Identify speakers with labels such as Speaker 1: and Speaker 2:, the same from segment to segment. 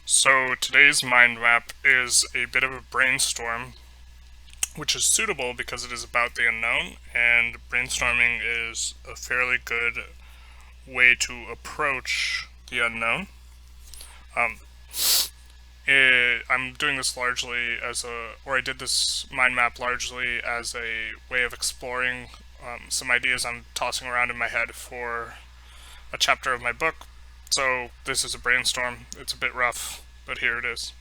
Speaker 1: So today's mind map is a bit of a brainstorm, which is suitable because it is about the unknown, and brainstorming is a fairly good way to approach the unknown. Um, I'm doing this largely or I did this mind map largely as a way of exploring some ideas I'm tossing around in my head for a chapter of my book. So this is a brainstorm. It's a bit rough, but here it is.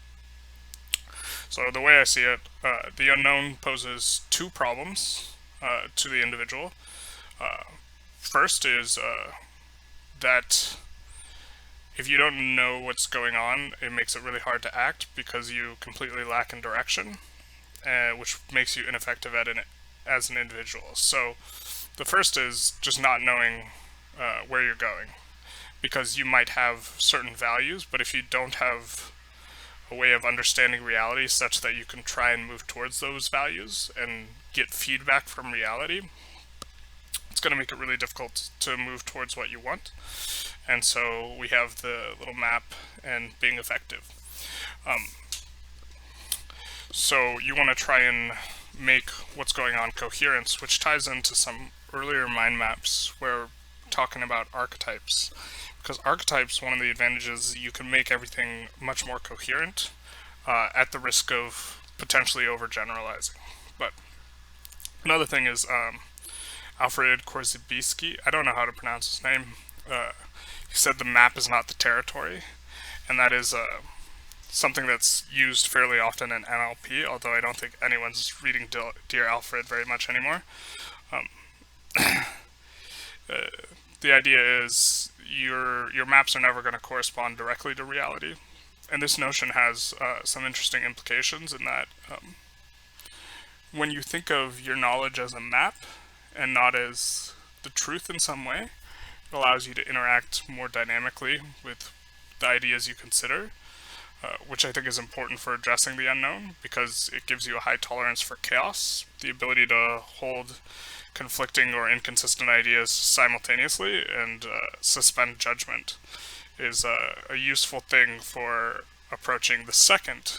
Speaker 1: So the way I see it, the unknown poses two problems to the individual. First is that if you don't know what's going on, it makes it really hard to act because you completely lack in direction, which makes you ineffective as an individual. So the first is just not knowing where you're going because you might have certain values, but if you don't have a way of understanding reality such that you can try and move towards those values and get feedback from reality, it's going to make it really difficult to move towards what you want. And so we have the little map and being effective. Um, so you want to try and make what's going on coherence, which ties into some earlier mind maps where we're talking about archetypes. Because archetypes, one of the advantages, you can make everything much more coherent at the risk of potentially overgeneralizing. But another thing is Alfred Korzybski. I don't know how to pronounce his name. He said the map is not the territory, and that is something that's used fairly often in NLP. Although I don't think anyone's reading Dear Alfred very much anymore. Um, the idea is your maps are never going to correspond directly to reality, and this notion has some interesting implications in that when you think of your knowledge as a map and not as the truth in some way, it allows you to interact more dynamically with the ideas you consider, which I think is important for addressing the unknown because it gives you a high tolerance for chaos, the ability to hold conflicting or inconsistent ideas simultaneously and suspend judgment is a useful thing for approaching the second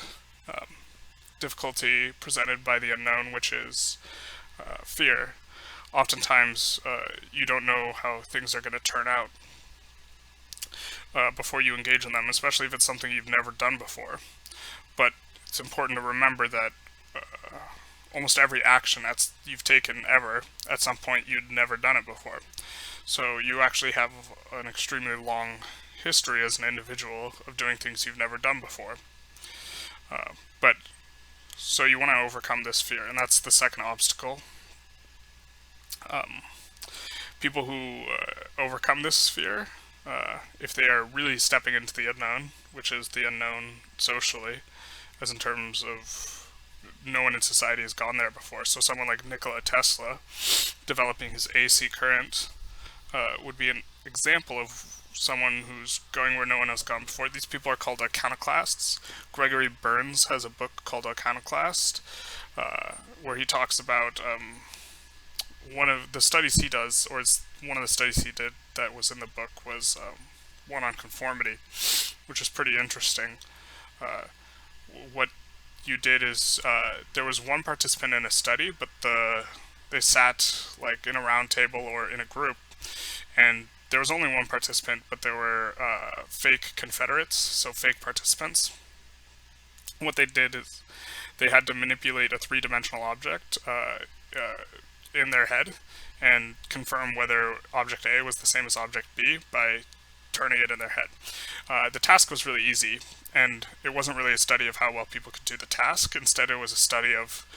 Speaker 1: difficulty presented by the unknown, which is fear. Oftentimes, you don't know how things are going to turn out before you engage in them, especially if it's something you've never done before. But it's important to remember that almost every action that you've taken ever, at some point you'd never done it before. So you actually have an extremely long history as an individual of doing things you've never done before. But so you want to overcome this fear, and that's the second obstacle. Um, People who overcome this fear, if they are really stepping into the unknown, which is the unknown socially, as in terms of no one in society has gone there before. So someone like Nikola Tesla developing his AC current would be an example of someone who's going where no one has gone before. These people are called iconoclasts. Gregory Burns has a book called Iconoclast, where he talks about one of the studies he does, or it's one of the studies he did that was in the book was one on conformity, which is pretty interesting. Uh, what you did is there was one participant in a study, but they sat like in a round table or in a group, and there was only one participant, but there were fake Confederates, so fake participants. What they did is they had to manipulate a three-dimensional object in their head and confirm whether object A was the same as object B by turning it in their head. The task was really easy, and it wasn't really a study of how well people could do the task. Instead, it was a study of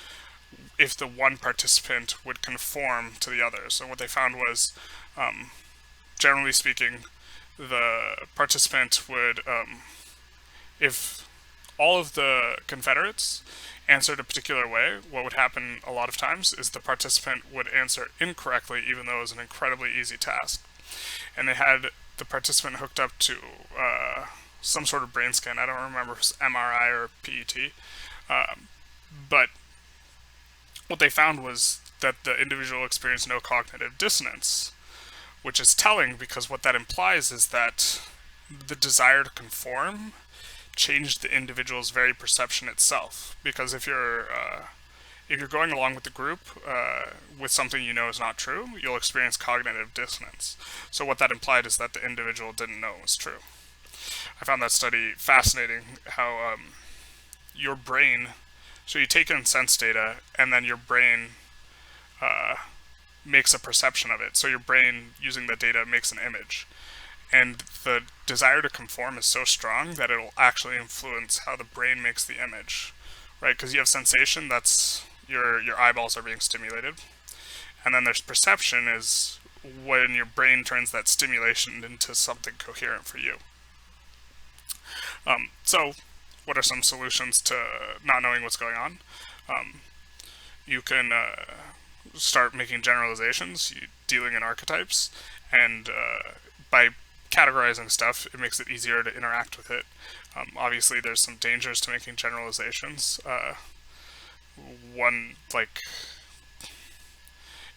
Speaker 1: if the one participant would conform to the others. So what they found was, generally speaking, the participant would, if all of the Confederates answered a particular way, what would happen a lot of times is the participant would answer incorrectly, even though it was an incredibly easy task. And they had the participant hooked up to some sort of brain scan. I don't remember if it was MRI or PET. But what they found was that the individual experienced no cognitive dissonance, which is telling because what that implies is that the desire to conform change the individual's very perception itself. Because if you're going along with the group with something you know is not true, you'll experience cognitive dissonance. So what that implied is that the individual didn't know it was true. I found that study fascinating. How your brain, so you take in sense data, and then your brain makes a perception of it. So your brain, using the data, makes an image. And the desire to conform is so strong that it'll actually influence how the brain makes the image, right? Because you have sensation, that's your eyeballs are being stimulated, and then there's perception, is when your brain turns that stimulation into something coherent for you. So, what are some solutions to not knowing what's going on? You can start making generalizations, dealing in archetypes, and by categorizing stuff, it makes it easier to interact with it. Obviously, there's some dangers to making generalizations. One, like,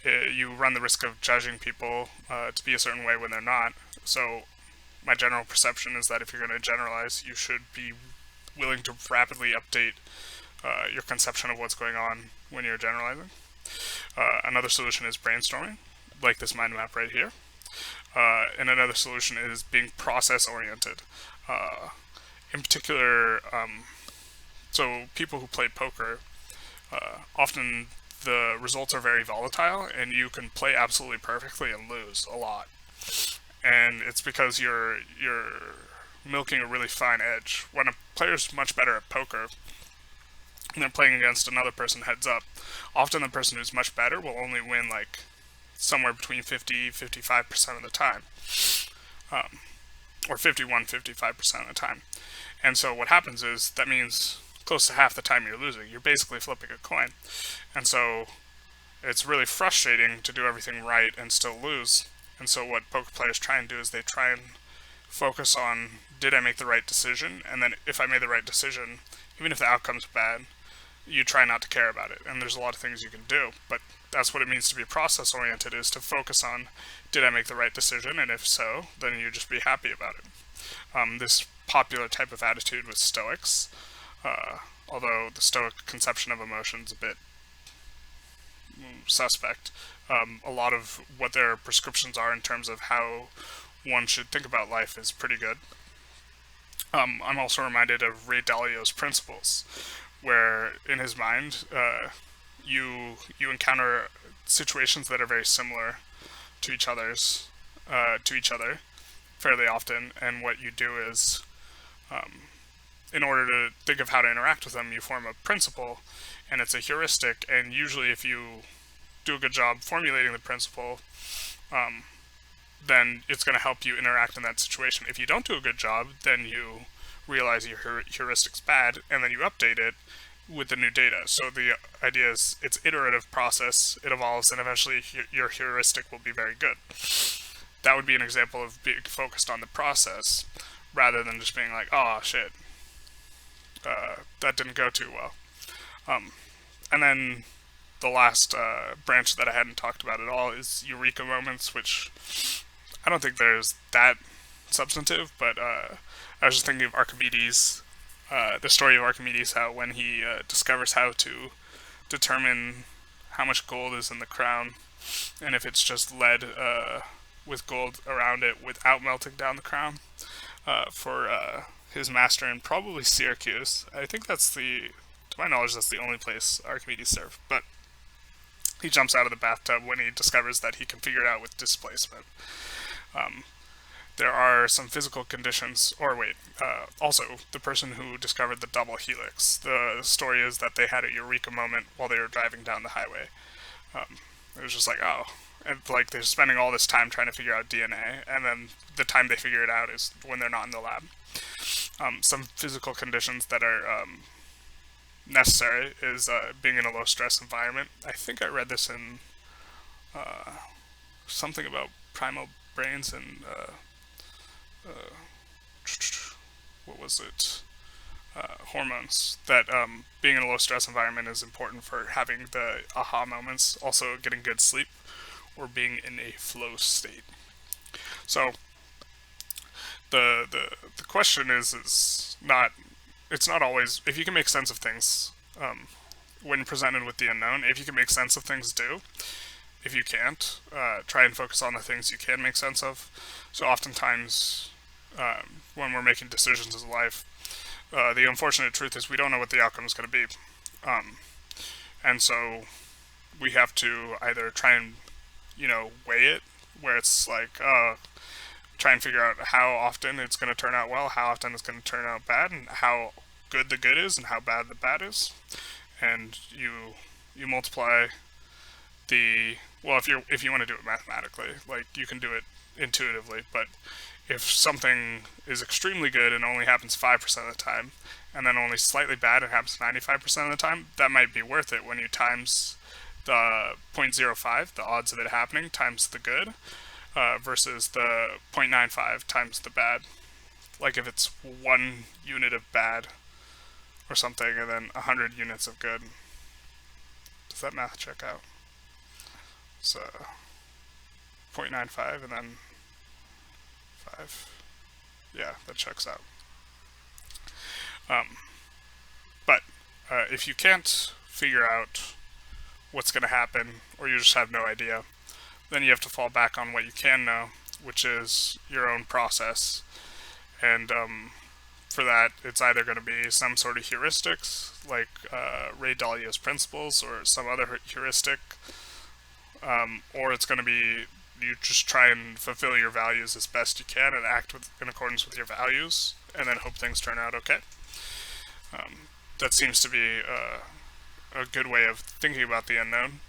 Speaker 1: you run the risk of judging people to be a certain way when they're not. So, my general perception is that if you're going to generalize, you should be willing to rapidly update your conception of what's going on when you're generalizing. Another solution is brainstorming, like this mind map right here. And another solution is being process-oriented. In particular, so people who play poker, often the results are very volatile, and you can play absolutely perfectly and lose a lot. And it's because you're milking a really fine edge. When a player's much better at poker, and they're playing against another person heads up, often the person who's much better will only win like somewhere between 50-55% of the time, or 51-55% of the time. And so what happens is that means close to half the time you're losing. You're basically flipping a coin. And so it's really frustrating to do everything right and still lose. And so what poker players try and do is they try and focus on, did I make the right decision? And then if I made the right decision, even if the outcome's bad, you try not to care about it. And there's a lot of things you can do, but that's what it means to be process oriented, is to focus on, did I make the right decision? And if so, then you just be happy about it. This popular type of attitude with Stoics, although the Stoic conception of emotion is a bit suspect. A lot of what their prescriptions are in terms of how one should think about life is pretty good. I'm also reminded of Ray Dalio's principles, where in his mind, you encounter situations that are very similar to each other fairly often, and what you do is, in order to think of how to interact with them, you form a principle, and it's a heuristic. And usually, if you do a good job formulating the principle, then it's going to help you interact in that situation. If you don't do a good job, then you realize your heuristic's bad, and then you update it with the new data. So the idea is it's iterative process, it evolves, and eventually your heuristic will be very good. That would be an example of being focused on the process, rather than just being like, oh shit, that didn't go too well. And then the last branch that I hadn't talked about at all is eureka moments, which I don't think there's that substantive, but I was just thinking of Archimedes, the story of Archimedes, how when he discovers how to determine how much gold is in the crown, and if it's just lead with gold around it without melting down the crown, for his master in probably Syracuse. I think to my knowledge, that's the only place Archimedes served, but he jumps out of the bathtub when he discovers that he can figure it out with displacement. There are some physical conditions, also the person who discovered the double helix. The story is that they had a eureka moment while they were driving down the highway. It was just like, oh, and like they're spending all this time trying to figure out DNA, and then the time they figure it out is when they're not in the lab. Some physical conditions that are necessary is being in a low stress environment. I think I read this in something about primal brains and what was it? Hormones. That being in a low stress environment is important for having the aha moments, also getting good sleep, or being in a flow state. So the question is not it's not always, if you can make sense of things, when presented with the unknown, if you can make sense of things, do. If you can't, try and focus on the things you can make sense of. So oftentimes, when we're making decisions in life, the unfortunate truth is we don't know what the outcome is going to be. And so we have to either try and, weigh it, where it's like, try and figure out how often it's going to turn out well, how often it's going to turn out bad, and how good the good is and how bad the bad is. And you multiply the, well, if you want to do it mathematically, like you can do it intuitively, but if something is extremely good and only happens 5% of the time, and then only slightly bad and happens 95% of the time, that might be worth it when you times the 0.05, the odds of it happening, times the good, versus the 0.95 times the bad. Like if it's 1 unit of bad or something, and then 100 units of good. Does that math check out? So 0.95 and then 5. Yeah, that checks out. But if you can't figure out what's going to happen, or you just have no idea, then you have to fall back on what you can know, which is your own process. And for that, it's either going to be some sort of heuristics, like Ray Dalio's principles, or some other heuristic, or it's going to be you just try and fulfill your values as best you can and act in accordance with your values, and then hope things turn out okay. That seems to be a good way of thinking about the unknown.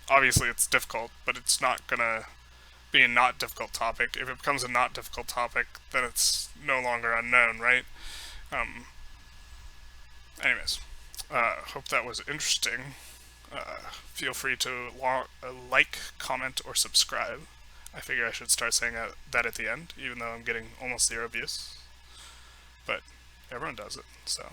Speaker 1: Obviously, it's difficult, but it's not going to be a not difficult topic. If it becomes a not difficult topic, then it's no longer unknown, right? Anyways, hope that was interesting. Feel free to like, comment, or subscribe. I figure I should start saying that at the end, even though I'm getting almost zero views. But everyone does it, so.